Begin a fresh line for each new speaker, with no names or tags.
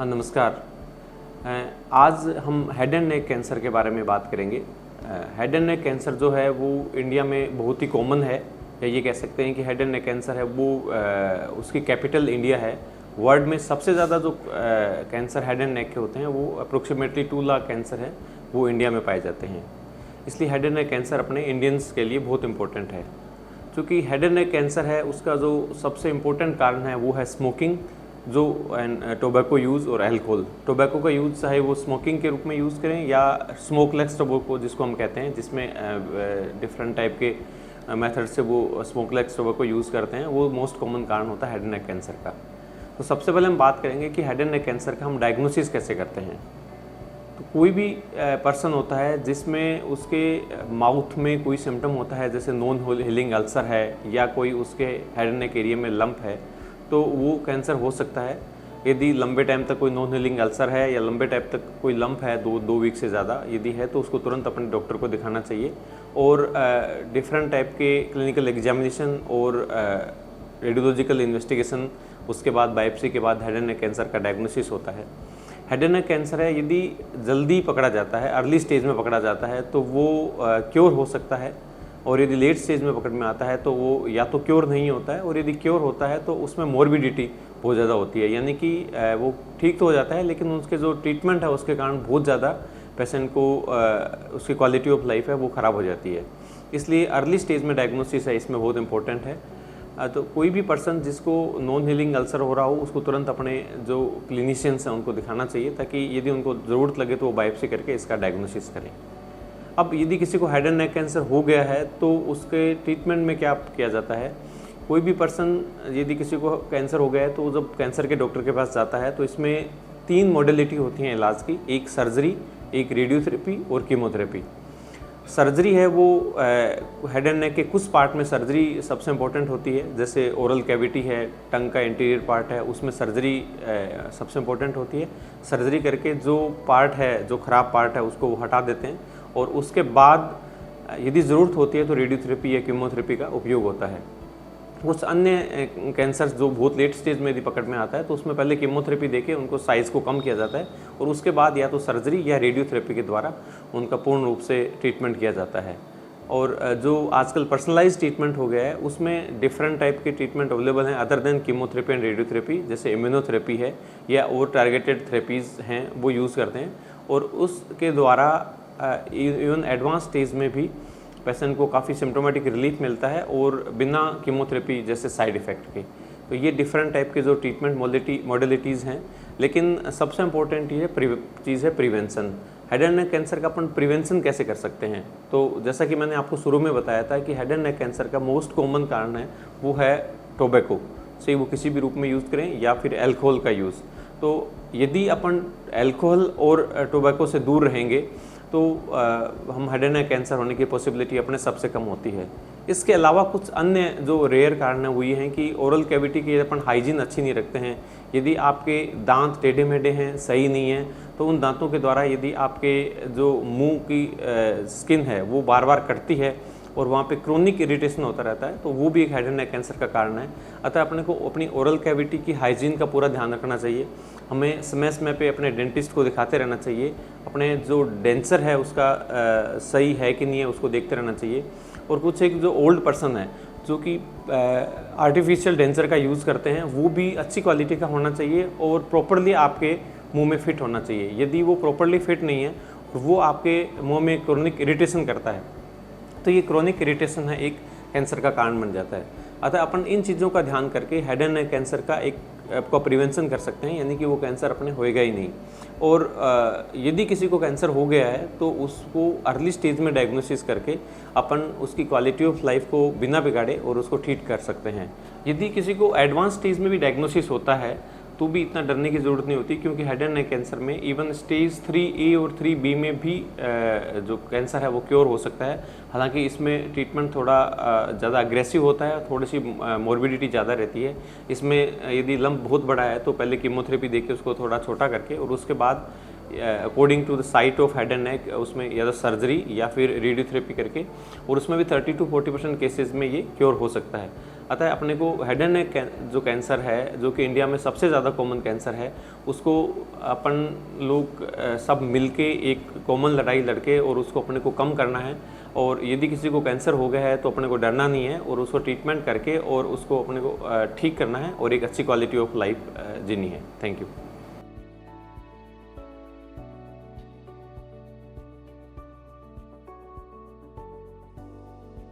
हाँ, नमस्कार। आज हम हेड एंड नेक कैंसर के बारे में बात करेंगे। हेड एंड नेक कैंसर जो है वो इंडिया में बहुत ही कॉमन है, या ये कह सकते हैं कि हेड एंड नेक कैंसर है वो उसकी कैपिटल इंडिया है। वर्ल्ड में सबसे ज़्यादा जो कैंसर हेड एंड नेक के होते हैं वो अप्रोक्सीमेटली 2 लाख कैंसर है वो इंडिया में पाए जाते हैं। इसलिए हेड एंड नेक कैंसर अपने इंडियंस के लिए बहुत इंपॉर्टेंट है। क्योंकि हेड एंड नेक कैंसर है उसका जो सबसे इम्पोर्टेंट कारण है वो है स्मोकिंग, जो टोबैको यूज़ और अल्कोहल। टोबैको का यूज़ चाहे वो स्मोकिंग के रूप में यूज़ करें या स्मोकलेस टोबैको जिसको हम कहते हैं, जिसमें डिफरेंट टाइप के मेथड से वो स्मोकलेस टोबैको यूज़ करते हैं, वो मोस्ट कॉमन कारण होता है हेड एंड नेक कैंसर का। तो सबसे पहले हम बात करेंगे कि हेड एंड नेक कैंसर का हम डायग्नोसिस कैसे करते हैं। तो कोई भी पर्सन होता है जिसमें उसके माउथ में कोई सिम्टम होता है, जैसे नॉन हीलिंग अल्सर है या कोई उसके हेड एंड नेक एरिया में लंप है, तो वो कैंसर हो सकता है। यदि लंबे टाइम तक कोई नॉन हीलिंग अल्सर है या लंबे टाइम तक कोई लंप है, दो वीक से ज़्यादा यदि है, तो उसको तुरंत अपने डॉक्टर को दिखाना चाहिए। और डिफरेंट टाइप के क्लिनिकल एग्जामिनेशन और रेडियोलॉजिकल इन्वेस्टिगेशन, उसके बाद बायोप्सी के बाद हेड एंड नेक कैंसर का डायग्नोसिस होता है। हेड एंड नेक कैंसर है यदि जल्दी पकड़ा जाता है, अर्ली स्टेज में पकड़ा जाता है, तो वो क्योर हो सकता है। और यदि लेट स्टेज में पकड़ में आता है तो वो या तो क्योर नहीं होता है, और यदि क्योर होता है तो उसमें मॉर्बिडिटी बहुत ज़्यादा होती है, यानी कि वो ठीक तो हो जाता है लेकिन उसके जो ट्रीटमेंट है उसके कारण बहुत ज़्यादा पेशेंट को उसकी क्वालिटी ऑफ लाइफ है वो ख़राब हो जाती है। इसलिए अर्ली स्टेज में डायग्नोसिस है इसमें बहुत इंपॉर्टेंट है। तो कोई भी पर्सन जिसको नॉन हीलिंग अल्सर हो रहा हो उसको तुरंत अपने जो क्लिनिशियंस हैं उनको दिखाना चाहिए, ताकि यदि उनको ज़रूरत लगे तो वो बायोप्सी करके इसका डायग्नोसिस करें। अब यदि किसी को हेड एंड नेक कैंसर हो गया है तो उसके ट्रीटमेंट में क्या किया जाता है। कोई भी पर्सन यदि किसी को कैंसर हो गया है तो जब कैंसर के डॉक्टर के पास जाता है तो इसमें 3 मॉडलिटी होती हैं इलाज की, एक सर्जरी, एक रेडियोथेरेपी और कीमोथेरेपी। सर्जरी है वो हेड एंड नेक के कुछ पार्ट में सर्जरी सबसे इम्पोर्टेंट होती है, जैसे ओरल कैविटी है, टंग का इंटीरियर पार्ट है, उसमें सर्जरी सबसे इम्पोर्टेंट होती है। सर्जरी करके जो पार्ट है, जो ख़राब पार्ट है, उसको वो हटा देते हैं और उसके बाद यदि ज़रूरत होती है तो रेडियोथेरेपी या कीमोथेरेपी का उपयोग होता है। कुछ अन्य कैंसर्स जो बहुत लेट स्टेज में यदि पकड़ में आता है तो उसमें पहले कीमोथेरेपी देके उनको साइज़ को कम किया जाता है और उसके बाद या तो सर्जरी या रेडियोथेरेपी के द्वारा उनका पूर्ण रूप से ट्रीटमेंट किया जाता है। और जो आजकल पर्सनलाइज ट्रीटमेंट हो गया है उसमें डिफरेंट टाइप के ट्रीटमेंट अवेलेबल हैं other than chemotherapy and radiotherapy, जैसे इम्यूनोथेरेपी है या और टारगेटेड थेरेपीज़ हैं वो यूज़ करते हैं। और उसके द्वारा इवन एडवांस स्टेज में भी पेशेंट को काफ़ी सिम्टोमेटिक रिलीफ मिलता है और बिना कीमोथेरेपी जैसे साइड इफ़ेक्ट के। तो ये डिफरेंट टाइप के जो ट्रीटमेंट मॉडलिटीज़ हैं, लेकिन सबसे इम्पोर्टेंट ये चीज़ है prevention. Head and neck cancer का अपन प्रिवेंशन कैसे कर सकते हैं। तो जैसा कि मैंने आपको शुरू में बताया था कि हेड एंड नेक कैंसर का मोस्ट कॉमन कारण है वो है टोबैको, से वो किसी भी रूप में यूज़ करें या फिर अल्कोहल का यूज़। तो यदि अपन अल्कोहल और टोबैको से दूर रहेंगे तो हम हेड एंड नेक कैंसर होने की पॉसिबिलिटी अपने सबसे कम होती है। इसके अलावा कुछ अन्य जो रेयर कारण है वो ये हैं कि ओरल कैविटी की अपन हाइजीन अच्छी नहीं रखते हैं। यदि आपके दांत टेढ़े मेढ़े हैं, सही नहीं है, तो उन दांतों के द्वारा यदि आपके जो मुंह की स्किन है वो बार बार कटती है और वहाँ पे क्रोनिक इरिटेशन होता रहता है, तो वो भी एक हेड एंड नेक कैंसर का कारण है। अतः अपने को अपनी ओरल कैविटी की हाइजीन का पूरा ध्यान रखना चाहिए। हमें समय समय पे अपने डेंटिस्ट को दिखाते रहना चाहिए। अपने जो डेंचर है उसका सही है कि नहीं है उसको देखते रहना चाहिए। और कुछ एक जो ओल्ड पर्सन है जो कि आर्टिफिशियल डेंचर का यूज़ करते हैं, वो भी अच्छी क्वालिटी का होना चाहिए और प्रॉपरली आपके मुंह में फिट होना चाहिए। यदि वो प्रॉपरली फिट नहीं है और वो आपके मुंह में क्रोनिक इरिटेशन करता है तो ये क्रोनिक इरिटेशन है एक कैंसर का कारण बन जाता है। अतः अपन इन चीज़ों का ध्यान करके हेड एंड नेक कैंसर का एक आपका प्रिवेंशन कर सकते हैं, यानी कि वो कैंसर अपने होएगा ही नहीं। और यदि किसी को कैंसर हो गया है तो उसको अर्ली स्टेज में डायग्नोसिस करके अपन उसकी क्वालिटी ऑफ लाइफ को बिना बिगाड़े और उसको ट्रीट कर सकते हैं। यदि किसी को एडवांस स्टेज में भी डायग्नोसिस होता है तो भी इतना डरने की ज़रूरत नहीं होती, क्योंकि हेड एंड नेक कैंसर में इवन स्टेज 3A और 3B में भी जो कैंसर है वो क्योर हो सकता है। हालांकि इसमें ट्रीटमेंट थोड़ा ज़्यादा अग्रेसिव होता है, थोड़ी सी मॉर्बिडिटी ज़्यादा रहती है। इसमें यदि लंप बहुत बड़ा है तो पहले कीमोथेरेपी देके उसको थोड़ा छोटा करके और उसके बाद according to the side of head and neck उसमें या तो सर्जरी या फिर रेडियोथेरेपी करके, और उसमें भी 30 to 40% केसेस में ये क्योर हो सकता है। अतः अपने को हेड एंड नेक जो कैंसर है, जो कि इंडिया में सबसे ज़्यादा कॉमन कैंसर है, उसको अपन लोग सब मिलके एक कॉमन लड़ाई लड़के और उसको अपने को कम करना है। और यदि किसी को कैंसर हो गया है तो अपने को डरना नहीं है और उसको ट्रीटमेंट करके और उसको अपने को ठीक करना है और एक अच्छी क्वालिटी ऑफ लाइफ जीनी है। Thank you.